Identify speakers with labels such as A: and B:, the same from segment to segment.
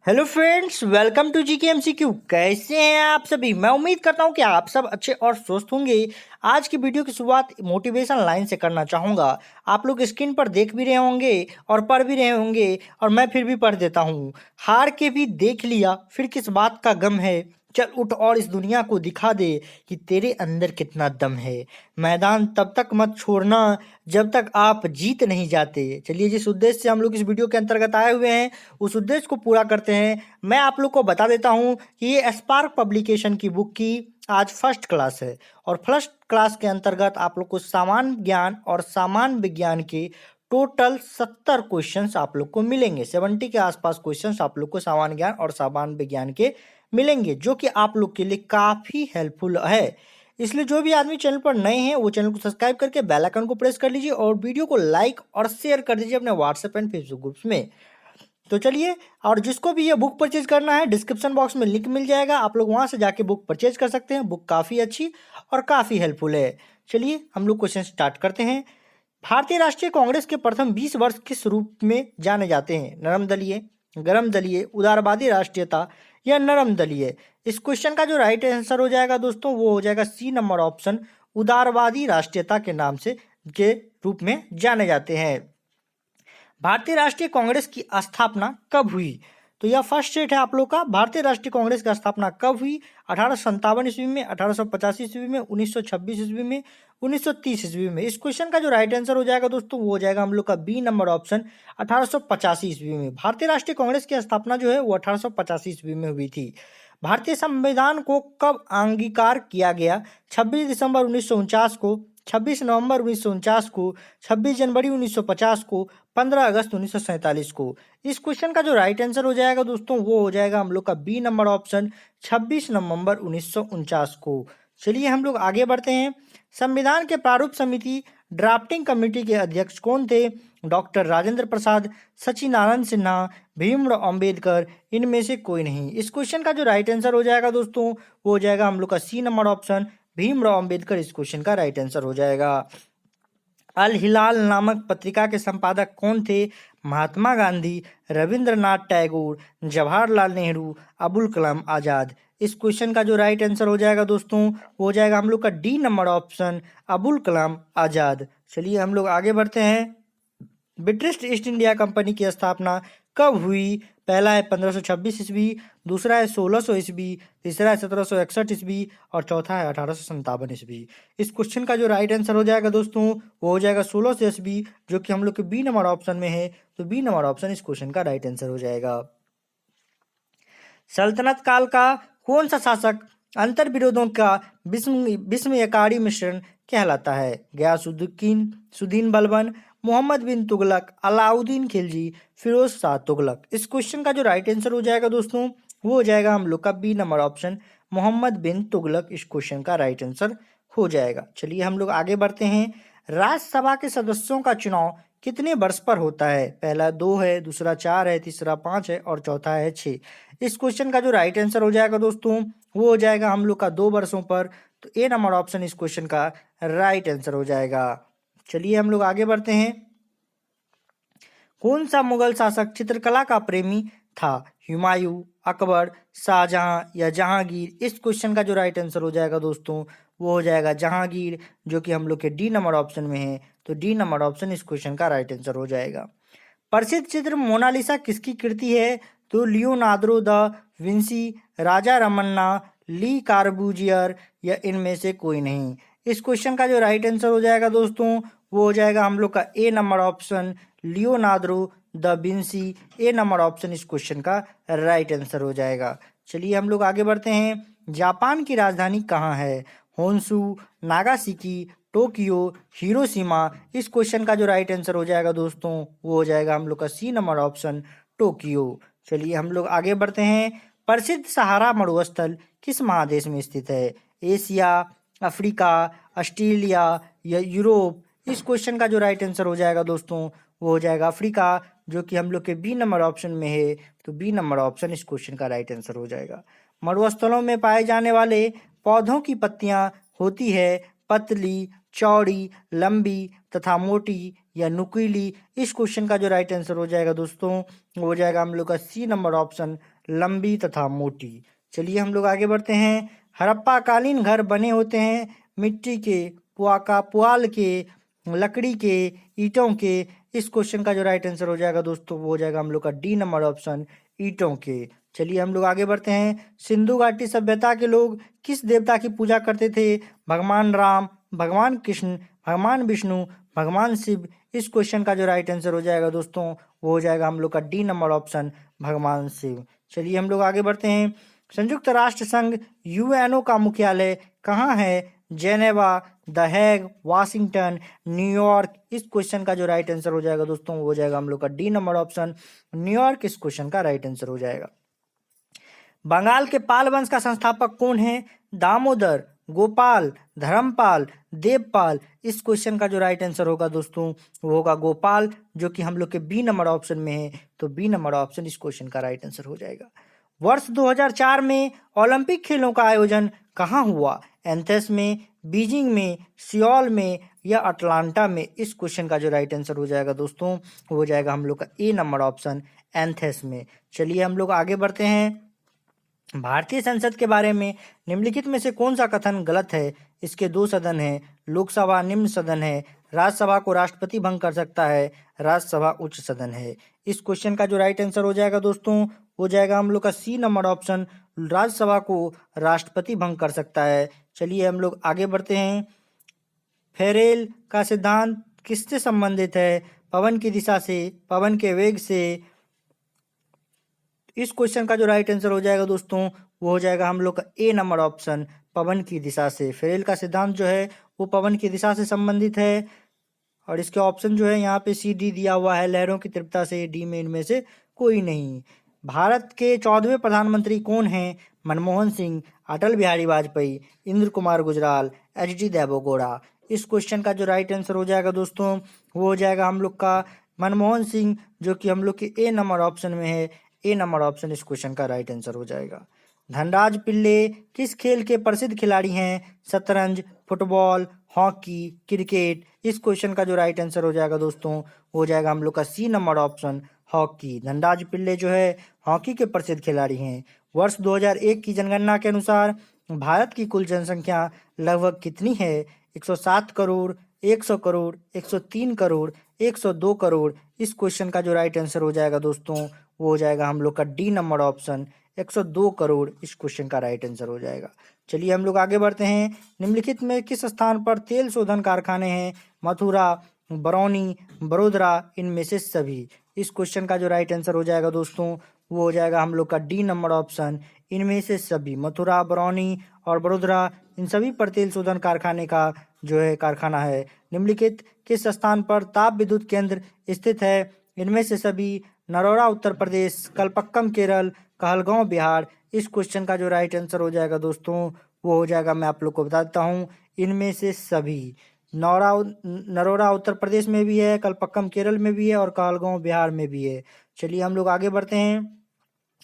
A: Hello friends, welcome to GKMCQ। कैसे हैं आप सभी? मैं उम्मीद करता हूं कि आप सब अच्छे और स्वस्थ होंगे। आज की वीडियो की शुरुआत मोटिवेशन लाइन से करना चाहूंगा। आप लोग स्क्रीन पर देख भी रहे होंगे और पढ़ भी रहे होंगे, और मैं फिर भी पढ़ देता हूं। हार के भी देख लिया, फिर किस बात का गम है। चल उठ और इस दुनिया को दिखा दे कि तेरे अंदर कितना दम है। मैदान तब तक मत छोड़ना जब तक आप जीत नहीं जाते। चलिए, जिस उद्देश्य से हम लोग इस वीडियो के अंतर्गत आए हुए हैं उस उद्देश्य को पूरा करते हैं। मैं आप लोग को बता देता हूं कि ये स्पार्क पब्लिकेशन की बुक की आज फर्स्ट क्लास है, और फर्स्ट क्लास के अंतर्गत आप लोग को सामान्य ज्ञान और सामान्य विज्ञान के टोटल 70 क्वेश्चंस आप लोग को मिलेंगे। 70 के आसपास क्वेश्चंस आप लोग को सामान्य ज्ञान और सामान्य विज्ञान के मिलेंगे, जो कि आप लोग के लिए काफ़ी हेल्पफुल है। इसलिए जो भी आदमी चैनल पर नए हैं वो चैनल को सब्सक्राइब करके बेल आइकन को प्रेस कर लीजिए और वीडियो को लाइक और शेयर कर दीजिए अपने व्हाट्सएप एंड फेसबुक ग्रुप्स में। तो चलिए, और जिसको भी ये बुक परचेज करना है डिस्क्रिप्शन बॉक्स में लिंक मिल जाएगा, आप लोग वहां से जाके बुक परचेज कर सकते हैं। बुक काफ़ी अच्छी और काफ़ी हेल्पफुल है। चलिए हम लोग क्वेश्चन स्टार्ट करते हैं। भारतीय राष्ट्रीय कांग्रेस के प्रथम 20 वर्ष किस रूप में जाने जाते हैं? नरम दलीय, गरम दलीय, उदारवादी राष्ट्रीयता या नरम दलीय? इस क्वेश्चन का जो राइट आंसर हो जाएगा दोस्तों वो हो जाएगा सी नंबर ऑप्शन, उदारवादी राष्ट्रीयता के नाम से के रूप में जाने जाते हैं। भारतीय राष्ट्रीय कांग्रेस की स्थापना कब हुई? तो यह फर्स्ट स्टेट है आप लोग का। भारतीय राष्ट्रीय कांग्रेस की स्थापना कब हुई? 1857 ईस्वी में, 1885 ईस्वी में, 1926 ईस्वी में, 1930 ईस्वी में? इस क्वेश्चन का जो राइट आंसर हो जाएगा दोस्तों वो हो जाएगा हम लोग का बी नंबर ऑप्शन, 1885 ईस्वी में। भारतीय राष्ट्रीय कांग्रेस की स्थापना जो है वो 1885 ईस्वी में हुई थी। भारतीय संविधान को कब अंगीकार किया गया? 26 दिसंबर 1949 को, 26 नवंबर 1949 को, 26 जनवरी 1950 को, 15 अगस्त 1947 को? इस क्वेश्चन का जो राइट आंसर हो जाएगा दोस्तों वो हो जाएगा हम लोग का बी नंबर ऑप्शन, 26 नवंबर 1949 को। चलिए हम लोग आगे बढ़ते हैं। संविधान के प्रारूप समिति ड्राफ्टिंग कमेटी के अध्यक्ष कौन थे? डॉक्टर राजेंद्र प्रसाद, सचिदानंद सिन्हा, भीमराव अंबेडकर, इनमें से कोई नहीं? इस क्वेश्चन का जो राइट आंसर हो जाएगा दोस्तों वो हो जाएगा हम लोग का C number option, Bhimrao Ambedkar. इस क्वेश्चन का राइट आंसर हो जाएगा। अल हिलाल नामक पत्रिका के संपादक कौन थे? महात्मा गांधी, रविंद्रनाथ टैगोर, जवाहरलाल नेहरू, अबुल कलाम आजाद? इस क्वेश्चन का जो राइट आंसर हो जाएगा दोस्तों वो हो जाएगा हम लोग का D number option, Abul Kalam Azad. चलिए हम लोग आगे बढ़ते हैं। ब्रिटिश ईस्ट इंडिया कंपनी की स्थापना कब हुई? पहला है 1526 ईस्वी, दूसरा है 1600 ईस्वी, तीसरा है 1761 ईस्वी और चौथा है 1857 ईस्वी? इस क्वेश्चन का जो राइट आंसर हो जाएगा दोस्तों वो हो जाएगा 1600 ईस्वी, जो कि हम लोग के बी नंबर ऑप्शन में है। तो बी नंबर ऑप्शन इस क्वेश्चन का राइट आंसर हो जाएगा। सल्तनत काल का कौन सा शासक अंतर विरोधों का विस्मयकारी मिश्रण कहलाता है? गयासुद्दीन सुदीन बलबन, मोहम्मद बिन तुगलक, अलाउद्दीन खिलजी, फिरोज शाह तुगलक? इस क्वेश्चन का जो राइट आंसर हो जाएगा दोस्तों वो हो जाएगा हम लोग का बी नंबर ऑप्शन, मोहम्मद बिन तुगलक। इस क्वेश्चन का राइट आंसर हो जाएगा। चलिए हम लोग आगे बढ़ते हैं। राज्यसभा के सदस्यों का चुनाव कितने वर्ष पर होता है? पहला 2 है, दूसरा 4 है, तीसरा 5 है और चौथा है 6। इस क्वेश्चन का जो राइट आंसर हो जाएगा दोस्तों वो हो जाएगा हम लोग का 2 वर्षों पर। तो ए नंबर ऑप्शन इस क्वेश्चन का राइट आंसर हो जाएगा। चलिए हम लोग आगे बढ़ते हैं। कौन सा मुगल शासक चित्रकला का प्रेमी था? हुमायूं, अकबर, शाहजहां या जहांगीर? इस क्वेश्चन का जो राइट आंसर हो जाएगा दोस्तों वो हो जाएगा जहांगीर, जो कि हम लोग के डी नंबर ऑप्शन में है। तो डी नंबर ऑप्शन इस क्वेश्चन का राइट आंसर हो जाएगा। प्रसिद्ध चित्र मोनालिसा किसकी कृति है? तो Leonardo da Vinci, Raja Ramanna, ली कार्बूजियर या इनमें से कोई नहीं? इस क्वेश्चन का जो राइट आंसर हो जाएगा दोस्तों वो हो जाएगा हम लोग का A number option, Leonardo da Vinci. A number option इस क्वेश्चन का राइट आंसर हो जाएगा। चलिए हम लोग आगे बढ़ते हैं। जापान की राजधानी कहाँ है? Honshu, Nagasaki, Tokyo, Hiroshima? इस क्वेश्चन का जो राइट आंसर हो जाएगा दोस्तों वो हो जाएगा हम लोग का सी नंबर ऑप्शन, टोक्यो। चलिए हम लोग आगे बढ़ते हैं। प्रसिद्ध सहारा मरुस्थल किस महादेश में स्थित है? एशिया, अफ्रीका, ऑस्ट्रेलिया या यूरोप? इस क्वेश्चन का जो राइट आंसर हो जाएगा दोस्तों वो हो जाएगा अफ्रीका, जो कि हम लोग के बी नंबर ऑप्शन में है। तो बी नंबर ऑप्शन इस क्वेश्चन का राइट आंसर हो जाएगा। मरुस्थलों में पाए जाने वाले पौधों की पत्तियां होती है पतली, चौड़ी, लंबी तथा मोटी या नुकीली? इस क्वेश्चन का जो राइट आंसर हो जाएगा दोस्तों वो हो जाएगा हम लोग का सी नंबर ऑप्शन, लंबी तथा मोटी। चलिए हम लोग आगे बढ़ते हैं। हड़प्पा कालीन घर बने होते हैं मिट्टी के, पुआल के, लकड़ी के, ईंटों के। इस क्वेश्चन का जो राइट आंसर हो जाएगा दोस्तों वो हो जाएगा हम लोग का डी नंबर ऑप्शन, ईंटों के। चलिए हम लोग आगे बढ़ते हैं। सिंधु घाटी सभ्यता के लोग किस देवता की पूजा करते थे? भगवान राम, भगवान कृष्ण, भगवान विष्णु, भगवान शिव। इस क्वेश्चन का जो राइट आंसर हो जाएगा दोस्तों वो हो जाएगा हम लोग का डी नंबर ऑप्शन, भगवान शिव। चलिए हम लोग आगे बढ़ते हैं। संयुक्त राष्ट्र संघ यूएनओ का मुख्यालय कहाँ है? Geneva, the Hague, Washington, New York. इस क्वेश्चन का जो राइट आंसर हो जाएगा दोस्तों वो हो जाएगा हम लोग का डी नंबर ऑप्शन, न्यूयॉर्क। इस क्वेश्चन का राइट आंसर हो जाएगा। बंगाल के पाल वंश का संस्थापक कौन है? दामोदर, गोपाल, धर्मपाल, देवपाल। इस क्वेश्चन का जो राइट आंसर होगा दोस्तों वो होगा गोपाल, जो कि हम लोग के बी नंबर ऑप्शन में है। तो बी नंबर ऑप्शन इस क्वेश्चन का राइट आंसर हो जाएगा। वर्ष 2004 में ओलंपिक खेलों का आयोजन कहाँ हुआ? एथेंस में, बीजिंग में, सियोल में या अटलांटा में? इस क्वेश्चन का जो राइट आंसर हो जाएगा दोस्तों वो हो जाएगा हम लोग का ए नंबर ऑप्शन, एथेंस में। चलिए हम लोग आगे बढ़ते हैं। भारतीय संसद के बारे में निम्नलिखित में से कौन सा कथन गलत है? इसके दो सदन हैं, लोकसभा निम्न सदन है, राज्यसभा को राष्ट्रपति भंग कर सकता है, राज्यसभा उच्च सदन है। इस क्वेश्चन का जो राइट आंसर हो जाएगा दोस्तों हो जाएगा हम लोग का सी नंबर ऑप्शन, राज्यसभा को राष्ट्रपति भंग कर सकता है। चलिए हम लोग आगे बढ़ते हैं। फेरेल का सिद्धांत किससे संबंधित है? पवन की दिशा से, पवन के वेग से। इस क्वेश्चन का जो राइट आंसर हो जाएगा दोस्तों वो हो जाएगा हम लोग का ए नंबर ऑप्शन, पवन की दिशा से। फेरेल का सिद्धांत जो है वो पवन की दिशा से संबंधित है। और इसके ऑप्शन जो है यहाँ पे सी डी दिया हुआ है, लहरों की तीव्रता से, डी में इनमें से कोई नहीं। भारत के 14वें प्रधानमंत्री कौन हैं? Manmohan Singh, Atal Bihari Vajpayee, Indra Kumar Gujral, H D Deve Gowda. इस क्वेश्चन का जो राइट आंसर हो जाएगा दोस्तों वो हो जाएगा हम लोग का मनमोहन सिंह, जो कि हम लोग के ए नंबर ऑप्शन में है। ए नंबर ऑप्शन इस क्वेश्चन का राइट आंसर हो जाएगा। धनराज पिल्ले किस खेल के प्रसिद्ध खिलाड़ी हैं? शतरंज, फुटबॉल, हॉकी, क्रिकेट। इस क्वेश्चन का जो राइट आंसर हो जाएगा दोस्तों हो जाएगा हम लोग का C number option, hockey. Dhanraj Pillay जो है हॉकी के प्रसिद्ध खिलाड़ी हैं। वर्ष 2001 की जनगणना के अनुसार भारत की कुल जनसंख्या लगभग कितनी है? 107 करोड़, 100 करोड़, 103 करोड़, 102 करोड़। इस क्वेश्चन का जो राइट आंसर हो जाएगा दोस्तों वो हो जाएगा हम लोग का डी नंबर ऑप्शन, 102 करोड़। इस क्वेश्चन का राइट आंसर हो जाएगा। चलिए हम लोग आगे बढ़ते हैं। निम्नलिखित में किस स्थान पर तेल शोधन कारखाने हैं? मथुरा, बरौनी, बड़ोदरा, इनमें से सभी। इस क्वेश्चन का जो राइट आंसर हो जाएगा दोस्तों वो हो जाएगा हम लोग का डी नंबर ऑप्शन, इनमें से सभी। मथुरा, बरौनी और बड़ोदरा, इन सभी पर तेल शोधन कारखाने का जो है कारखाना है। निम्नलिखित किस स्थान पर ताप विद्युत केंद्र स्थित है? इनमें से सभी। नरोड़ा उत्तर प्रदेश, कलपक्कम केरल, कहलगांव बिहार। इस क्वेश्चन का जो राइट आंसर हो जाएगा दोस्तों वो हो जाएगा, मैं आप लोग को बता देता हूँ, इनमें से सभी। नरोड़ा उत्तर प्रदेश में भी है, कलपक्कम केरल में भी है और कहलगांव बिहार में भी है। चलिए हम लोग आगे बढ़ते हैं।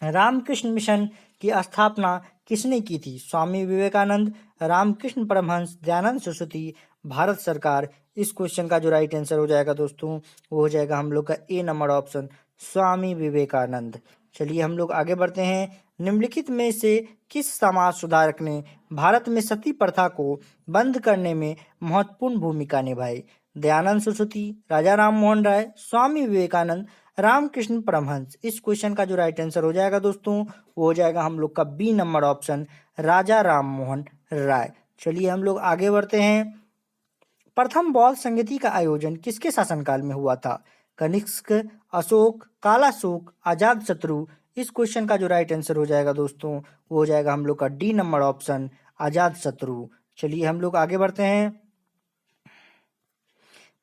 A: रामकृष्ण मिशन की स्थापना किसने की थी? स्वामी विवेकानंद, रामकृष्ण परमहंस, दयानंद सरस्वती, भारत सरकार। इस क्वेश्चन का जो राइट आंसर हो जाएगा दोस्तों वो हो जाएगा हम लोग का A number option, Swami Vivekananda. चलिए हम लोग आगे बढ़ते हैं। निम्नलिखित में से किस समाज सुधारक ने भारत में सती प्रथा को बंद करने में महत्वपूर्ण भूमिका निभाई? दयानंद सरस्वती, राजा राम मोहन राय, स्वामी विवेकानंद, रामकृष्ण परमहंस। इस क्वेश्चन का जो राइट आंसर हो जाएगा दोस्तों वो हो जाएगा हम लोग का बी नंबर ऑप्शन, राजा राम मोहन राय। चलिए हम लोग आगे बढ़ते हैं। प्रथम बौद्ध संगति का आयोजन किसके शासनकाल में हुआ था? कनिष्क, अशोक, कालाशोक, अजात शत्रु। इस क्वेश्चन का जो राइट आंसर हो जाएगा दोस्तों वो हो जाएगा हम लोग का डी नंबर ऑप्शन, अजात शत्रु। चलिए हम लोग आगे बढ़ते हैं।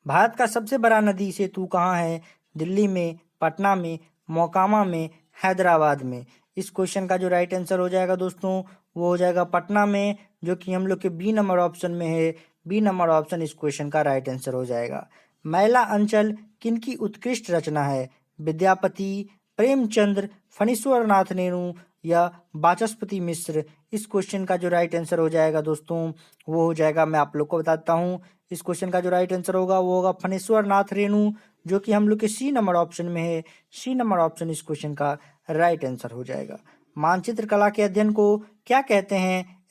A: भारत का सबसे बड़ा नदी सेतु कहाँ है? दिल्ली में, पटना में, मोकामा में, हैदराबाद में। इस क्वेश्चन का जो राइट आंसर हो जाएगा दोस्तों वो हो जाएगा पटना में, जो कि हम लोग के बी नंबर ऑप्शन में है। बी नंबर ऑप्शन इस क्वेश्चन का राइट आंसर हो जाएगा। मैला अंचल किनकी उत्कृष्ट रचना है? विद्यापति, प्रेमचंद्र, फणीश्वर नाथ रेणु या वाचस्पति मिश्र? इस क्वेश्चन का जो राइट आंसर हो जाएगा दोस्तों वो हो जाएगा, मैं आप लोग को बताता हूँ। इस क्वेश्चन का जो राइट आंसर होगा वो होगा फणेश्वर नाथ रेणु, जो कि हम लोग के सी नंबर ऑप्शन में है। सी नंबर ऑप्शन इस क्वेश्चन का राइट आंसर हो जाएगा। मानचित्र कला के अध्ययन को क्या कहते हैं?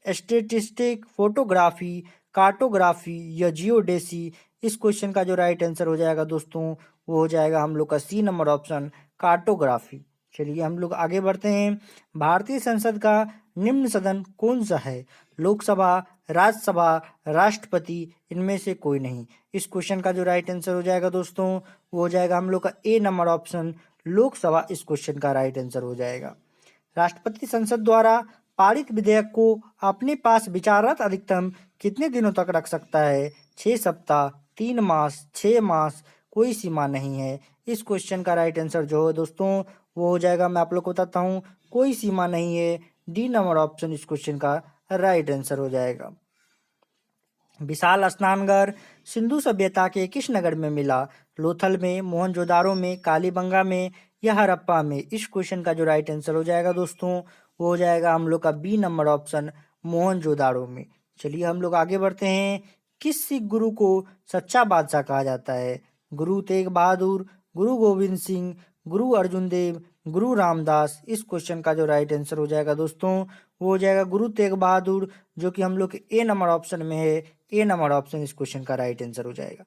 A: स्टेटिस्टिक, फोटोग्राफी, कार्टोग्राफी या जियोडेसी? इस क्वेश्चन का जो राइट आंसर हो जाएगा दोस्तों वो हो जाएगा हम लोग का सी नंबर ऑप्शन, कार्टोग्राफी। चलिए हम लोग आगे बढ़ते हैं। भारतीय संसद का निम्न सदन कौन सा है? लोकसभा, राज्यसभा, राष्ट्रपति, इनमें से कोई नहीं। इस क्वेश्चन का जो राइट आंसर हो जाएगा दोस्तों वो हो जाएगा हम लोग का ए नंबर ऑप्शन, लोकसभा इस क्वेश्चन का राइट आंसर हो जाएगा। राष्ट्रपति संसद द्वारा पारित विधेयक को अपने पास विचाररत अधिकतम कितने दिनों तक रख सकता है? 6 सप्ताह, 3 मास, 6 मास, कोई सीमा नहीं है। इस क्वेश्चन का राइट आंसर जो है दोस्तों वो हो जाएगा, मैं आप लोग को बताता हूँ, कोई सीमा नहीं है। डी नंबर ऑप्शन इस क्वेश्चन का राइट आंसर हो जाएगा। विशाल स्नानघर सिंधु सभ्यता के किस नगर में मिला? लोथल में, मोहनजोदारो में, कालीबंगा में या हड़प्पा में? इस क्वेश्चन का जो राइट आंसर हो जाएगा दोस्तों वो हो जाएगा हम लोग का बी नंबर ऑप्शन, मोहनजोदारो में। चलिए हम लोग आगे बढ़ते हैं। किस सिख गुरु को सच्चा बादशाह कहा जाता है? गुरु तेग बहादुर, गुरु गोविंद सिंह, गुरु अर्जुन देव, गुरु रामदास? इस क्वेश्चन का जो राइट आंसर हो जाएगा दोस्तों वो हो जाएगा गुरु तेग बहादुर, जो कि हम लोग के ए नंबर ऑप्शन में है। ए नंबर ऑप्शन इस क्वेश्चन का राइट आंसर हो जाएगा।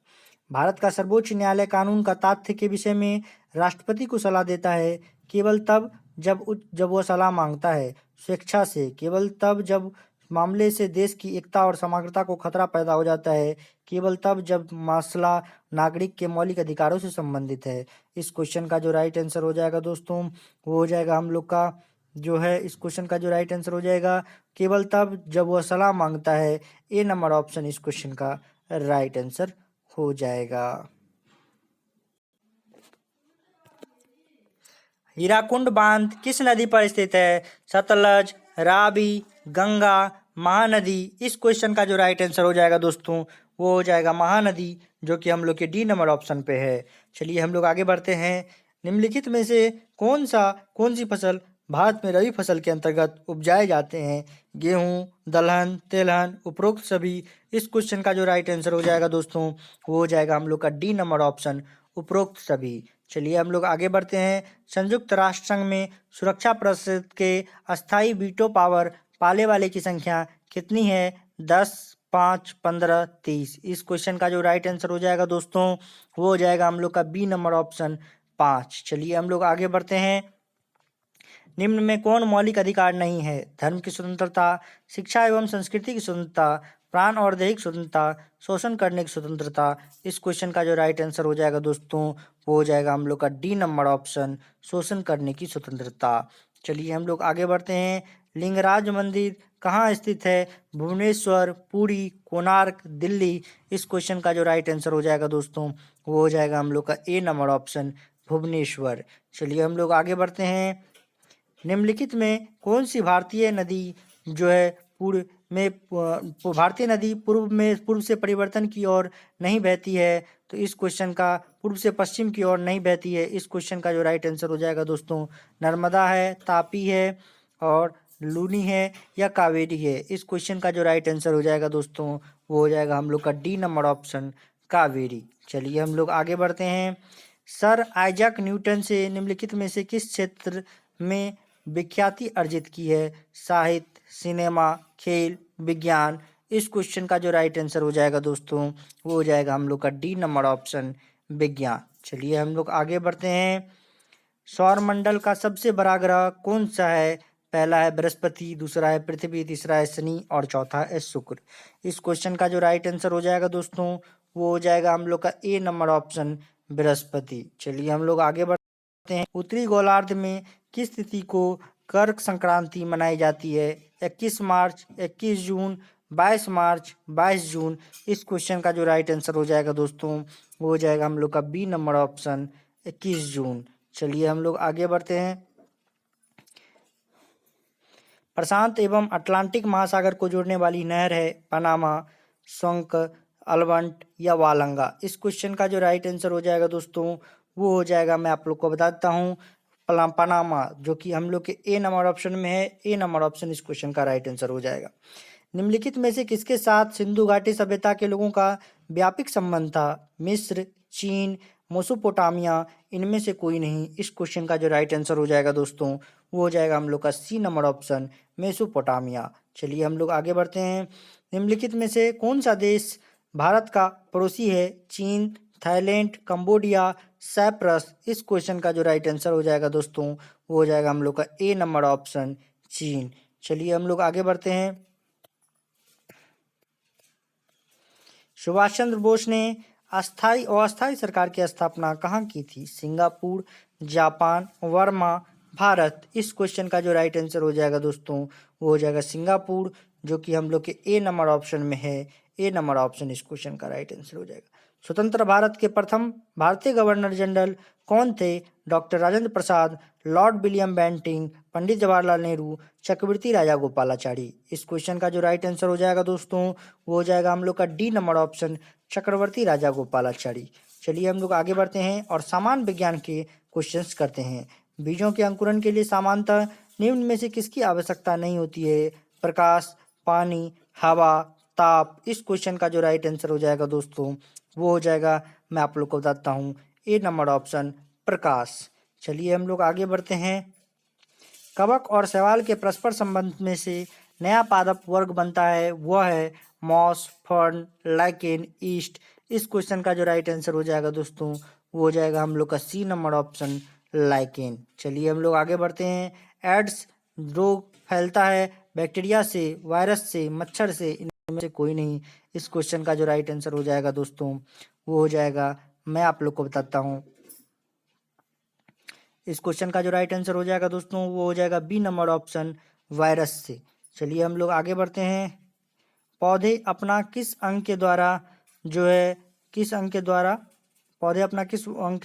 A: भारत का सर्वोच्च न्यायालय कानून का तथ्य के विषय में राष्ट्रपति को सलाह देता है केवल तब जब वह सलाह मांगता है स्वेच्छा से, केवल तब जब मामले से देश की एकता और समग्रता को खतरा पैदा हो जाता है, केवल तब जब मसला नागरिक के मौलिक अधिकारों से संबंधित है। इस क्वेश्चन का जो राइट आंसर हो जाएगा दोस्तों वो हो जाएगा हम लोग का जो है, इस क्वेश्चन का जो राइट आंसर हो जाएगा केवल तब जब वह सलाह मांगता है। ए नंबर ऑप्शन इस क्वेश्चन का राइट आंसर हो जाएगा। हीराकुंड बांध किस नदी पर स्थित है? सतलज, रावी, गंगा, महानदी? इस क्वेश्चन का जो राइट आंसर हो जाएगा दोस्तों वो हो जाएगा महानदी, जो कि हम लोग के डी नंबर ऑप्शन पे है। चलिए हम लोग आगे बढ़ते हैं। निम्नलिखित में से कौन सी फसल भारत में रबी फसल के अंतर्गत उपजाए जाते हैं? गेहूं, दलहन, तेलहन, उपरोक्त सभी? इस क्वेश्चन का जो राइट आंसर हो जाएगा दोस्तों वो हो जाएगा हम लोग का डी नंबर ऑप्शन, उपरोक्त सभी। चलिए हम लोग आगे बढ़ते हैं। संयुक्त राष्ट्र संघ में सुरक्षा परिषद के अस्थायी वीटो पावर पाले वाले की संख्या कितनी है? 10, 5, 15, 30? इस क्वेश्चन का जो राइट आंसर हो जाएगा दोस्तों वो हो जाएगा हम लोग का बी नंबर ऑप्शन, 5। चलिए हम लोग आगे बढ़ते हैं। निम्न में कौन मौलिक अधिकार नहीं है? धर्म की स्वतंत्रता, शिक्षा एवं संस्कृति की स्वतंत्रता, प्राण और दैहिक स्वतंत्रता, शोषण करने की स्वतंत्रता? इस क्वेश्चन का जो राइट आंसर हो जाएगा दोस्तों वो हो जाएगा हम लोग का डी नंबर ऑप्शन, शोषण करने की स्वतंत्रता। चलिए हम लोग आगे बढ़ते हैं। लिंगराज मंदिर कहाँ स्थित है? भुवनेश्वर, पुरी, कोणार्क, दिल्ली? इस क्वेश्चन का जो राइट आंसर हो जाएगा दोस्तों वो हो जाएगा हम लोग का ए नंबर ऑप्शन, भुवनेश्वर। चलिए हम लोग आगे बढ़ते हैं। निम्नलिखित में कौन सी भारतीय नदी जो है भारतीय नदी पूर्व से परिवर्तन की ओर नहीं बहती है? तो इस क्वेश्चन का पूर्व से पश्चिम की ओर नहीं बहती है। इस क्वेश्चन का जो राइट आंसर हो जाएगा दोस्तों नर्मदा है, तापी है और लूनी है या कावेरी है? इस क्वेश्चन का जो राइट आंसर हो जाएगा दोस्तों वो हो जाएगा हम लोग का डी नंबर ऑप्शन, कावेरी। चलिए हम लोग आगे बढ़ते हैं। सर आइजैक न्यूटन से निम्नलिखित में से किस क्षेत्र में विख्याति अर्जित की है? साहित्य, सिनेमा, खेल, विज्ञान? इस क्वेश्चन का जो राइट आंसर हो जाएगा दोस्तों वो हो जाएगा हम लोग का डी नंबर ऑप्शन, विज्ञान। चलिए हम लोग आगे बढ़ते हैं। सौरमंडल का सबसे बड़ा ग्रह कौन सा है? पहला है बृहस्पति, दूसरा है पृथ्वी, तीसरा है शनि और चौथा है शुक्र? इस क्वेश्चन का जो राइट आंसर हो जाएगा दोस्तों वो हो जाएगा हम लोग का ए नंबर ऑप्शन, बृहस्पति। चलिए हम लोग आगे बढ़ते हैं। उत्तरी गोलार्ध में किस तिथि को कर्क संक्रांति मनाई जाती है? 21 मार्च, 21 जून, 22 मार्च, 22 जून? इस क्वेश्चन का जो राइट आंसर हो जाएगा दोस्तों वो हो जाएगा हम लोग का बी नंबर ऑप्शन, 21 जून। चलिए हम लोग आगे बढ़ते हैं। प्रशांत एवं अटलांटिक महासागर को जोड़ने वाली नहर है पनामा, स्वंक, अलवंट या वालंगा? इस क्वेश्चन का जो राइट आंसर हो जाएगा दोस्तों वो हो जाएगा, मैं आप लोग को बताता हूँ, पनामा, जो कि हम लोग के ए नंबर ऑप्शन में है। ए नंबर ऑप्शन इस क्वेश्चन का राइट आंसर हो जाएगा। निम्नलिखित में से किसके साथ सिंधु घाटी सभ्यता के लोगों का व्यापक संबंध था? मिस्र, चीन, मेसोपोटामिया, इनमें से कोई नहीं। इस क्वेश्चन का जो राइट आंसर हो जाएगा दोस्तों, वो हो जाएगा हम लोग का सी नंबर ऑप्शन, मेसोपोटामिया। चलिए हम लोग आगे बढ़ते हैं। निम्नलिखित में से कौन सा देश भारत का पड़ोसी है? चीन, थाईलैंड, कंबोडिया, साइप्रस। इस क्वेश्चन का जो राइट आंसर हो जाएगा दोस्तों, वो हो जाएगा हम लोग का ए नंबर ऑप्शन, चीन। चलिए हम लोग आगे बढ़ते हैं। सुभाष चंद्र बोस ने अस्थाई और अस्थाई सरकार की स्थापना कहाँ की थी? Singapore, Japan, Verma, Bharat. इस क्वेश्चन का जो राइट आंसर हो जाएगा दोस्तों, वो हो जाएगा सिंगापुर, जो कि हम लोग के ए नंबर ऑप्शन में है। ए नंबर ऑप्शन इस क्वेश्चन का राइट आंसर हो जाएगा। स्वतंत्र भारत के प्रथम भारतीय गवर्नर जनरल कौन थे? Doctor Rajendra Prasad, Lord William Bentinck, Pandit Jawaharlal Nehru, चक्रवर्ती राजा गोपालाचारी। इस क्वेश्चन का जो राइट आंसर हो जाएगा दोस्तों, वो हो जाएगा हम लोग का डी नंबर ऑप्शन, चक्रवर्ती राजा गोपालाचारी। चलिए हम लोग आगे बढ़ते हैं और सामान्य विज्ञान के क्वेश्चंस करते हैं। बीजों के अंकुरण के लिए सामान्यतः निम्न में से किसकी आवश्यकता नहीं होती है? प्रकाश, पानी, हवा, ताप। इस क्वेश्चन का जो राइट आंसर हो जाएगा दोस्तों, वो हो जाएगा, मैं आप लोग को बताता हूँ, ए नंबर ऑप्शन, प्रकाश। चलिए हम लोग आगे बढ़ते हैं। कवक और शैवाल के परस्पर संबंध में से नया पादप वर्ग बनता है, वह है मॉस, फर्न, लाइकेन, ईस्ट। इस क्वेश्चन का जो राइट आंसर हो जाएगा दोस्तों, वो हो जाएगा हम लोग का सी नंबर ऑप्शन, लाइकेन। चलिए हम लोग आगे बढ़ते हैं। एड्स रोग फैलता है बैक्टीरिया से, वायरस से, मच्छर से, इनमें से कोई नहीं। इस क्वेश्चन का जो राइट आंसर हो जाएगा दोस्तों, वो हो जाएगा, मैं आप लोग को बताता हूँ। इस क्वेश्चन का जो राइट आंसर हो जाएगा दोस्तों, वो हो जाएगा बी नंबर ऑप्शन, वायरस से। चलिए हम लोग आगे बढ़ते हैं। पौधे अपना किस अंग के द्वारा जो है किस अंग के द्वारा पौधे अपना किस अंग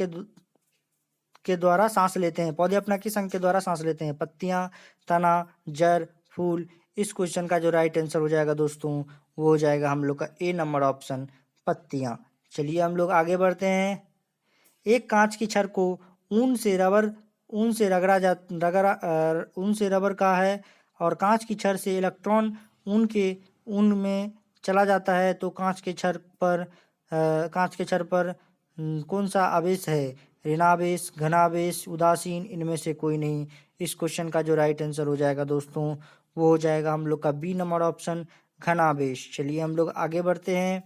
A: के द्वारा सांस लेते हैं? पौधे अपना किस अंग के द्वारा सांस लेते हैं? पत्तियां, तना, जड़, फूल। इस क्वेश्चन का जो राइट आंसर हो जाएगा दोस्तों, वो हो जाएगा हम लोग का ए नंबर ऑप्शन, पत्तियां। चलिए हम लोग आगे बढ़ते हैं। एक कांच की छड़ को ऊन से रबर का है और कांच की छड़ से इलेक्ट्रॉन ऊन में चला जाता है, तो कांच के छड़ पर कौन सा आवेश है? ऋणावेश, घनावेश, उदासीन, इनमें से कोई नहीं। इस क्वेश्चन का जो राइट आंसर हो जाएगा दोस्तों, वो हो जाएगा हम लोग का बी नंबर ऑप्शन, घनावेश। चलिए हम लोग आगे बढ़ते हैं।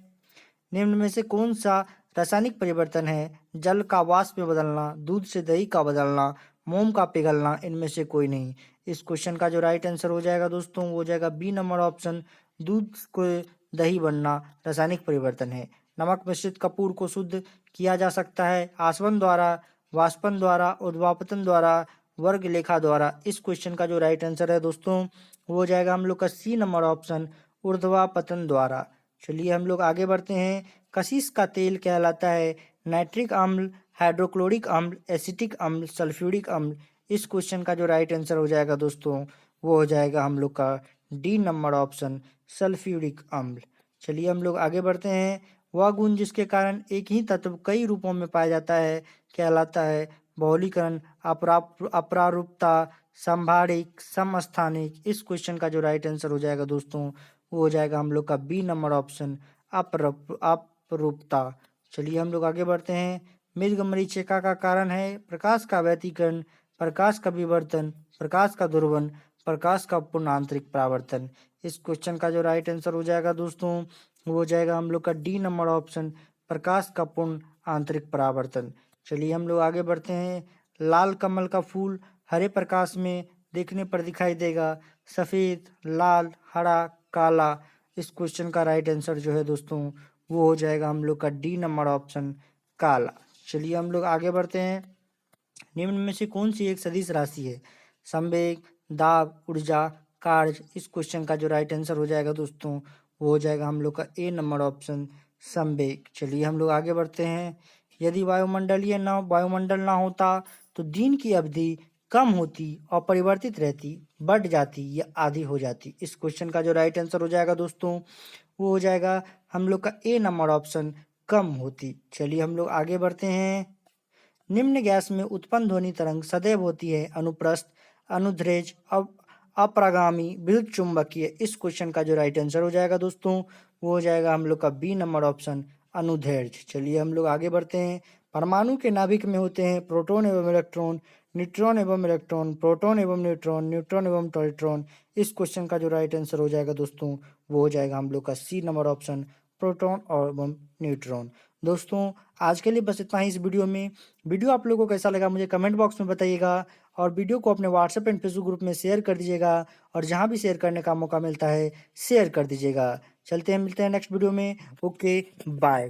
A: निम्न में से कौन सा रासायनिक परिवर्तन है? जल का वाष्प में बदलना, दूध से दही का बदलना, मोम का पिघलना, इनमें से कोई नहीं। इस क्वेश्चन का जो राइट आंसर हो जाएगा दोस्तों, वो हो जाएगा बी नंबर ऑप्शन, दूध को दही बनना रासायनिक परिवर्तन है। नमक मिश्रित कपूर को शुद्ध किया जा सकता है आसवन द्वारा, वाष्पन द्वारा, उद्वापतन द्वारा, वर्ग लेखा द्वारा। इस क्वेश्चन का जो राइट आंसर है दोस्तों, वो हो जाएगा हम लोग का सी नंबर ऑप्शन, ऊर्ध्वापतन द्वारा। चलिए हम लोग आगे बढ़ते हैं। कशिश का तेल कहलाता है नाइट्रिक अम्ल, हाइड्रोक्लोरिक अम्ल, एसिटिक अम्ल, सल्फ्यूरिक अम्ल। इस क्वेश्चन का जो राइट आंसर हो जाएगा दोस्तों, वो हो जाएगा हम लोग का डी नंबर ऑप्शन, सल्फ्यूरिक अम्ल। चलिए हम लोग आगे बढ़ते हैं। वह गुण जिसके कारण एक ही तत्व कई रूपों में पाया जाता है कहलाता है बहुलीकरण, अपरारूपता, संभारिक, समस्थानिक। इस क्वेश्चन का जो राइट आंसर हो जाएगा दोस्तों, वो हो जाएगा हम लोग का बी नंबर ऑप्शन, अपरूपता। चलिए हम लोग आगे बढ़ते हैं। मृग मरीचिका का कारण है प्रकाश का व्यतिकरण, प्रकाश का विवर्तन, प्रकाश का दुर्वन, प्रकाश का पूर्ण आंतरिक परावर्तन। इस क्वेश्चन का जो राइट आंसर हो जाएगा दोस्तों, वो हो जाएगा हम लोग का डी नंबर ऑप्शन, प्रकाश का पूर्ण आंतरिक परावर्तन। चलिए हम लोग आगे बढ़ते हैं। लाल कमल का फूल हरे प्रकाश में देखने पर दिखाई देगा, सफ़ेद, लाल, हरा, काला। इस क्वेश्चन का राइट आंसर जो है दोस्तों, वो हो जाएगा हम लोग का डी नंबर ऑप्शन, काला। चलिए हम लोग आगे बढ़ते हैं। निम्न में से कौन सी एक सदिश राशि है? संवेग, दाब, ऊर्जा, कार्य। इस क्वेश्चन का जो राइट आंसर हो जाएगा दोस्तों, वो हो जाएगा हम लोग का ए नंबर ऑप्शन, संवेग। चलिए हम लोग आगे बढ़ते हैं। यदि वायुमंडल ना होता तो दिन की अवधि कम होती और परिवर्तित रहती, बढ़ जाती या आधी हो जाती। इस क्वेश्चन का जो राइट आंसर हो जाएगा दोस्तों, वो हो जाएगा हम लोग का ए नंबर ऑप्शन, कम होती। चलिए हम लोग आगे बढ़ते हैं। निम्न गैस में उत्पन्न ध्वनि तरंग सदैव होती है अनुप्रस्थ, अनुदैर्घ्य, अप्रागामी, विद्युत चुंबकीय। इस क्वेश्चन का जो राइट आंसर हो जाएगा दोस्तों वो हो जाएगा हम लोग का बी नंबर ऑप्शन अनुदैर्घ्य। चलिए हम लोग आगे बढ़ते हैं। परमाणु के नाभिक में होते हैं प्रोटॉन एवं इलेक्ट्रॉन, न्यूट्रॉन एवं इलेक्ट्रॉन, प्रोटॉन एवं न्यूट्रॉन, न्यूट्रॉन एवं न्यूट्रॉन। इस क्वेश्चन का जो राइट आंसर हो जाएगा दोस्तों वो हो जाएगा हम लोग का सी नंबर ऑप्शन प्रोटॉन और एवं न्यूट्रॉन। दोस्तों आज के लिए बस इतना ही इस वीडियो में। वीडियो आप लोगों को कैसा लगा मुझे कमेंट बॉक्स में बताइएगा और वीडियो को अपने व्हाट्सएप एंड फेसबुक ग्रुप में शेयर कर दीजिएगा और जहां भी शेयर करने का मौका मिलता है शेयर कर दीजिएगा। चलते हैं मिलते हैं नेक्स्ट वीडियो में। Okay bye.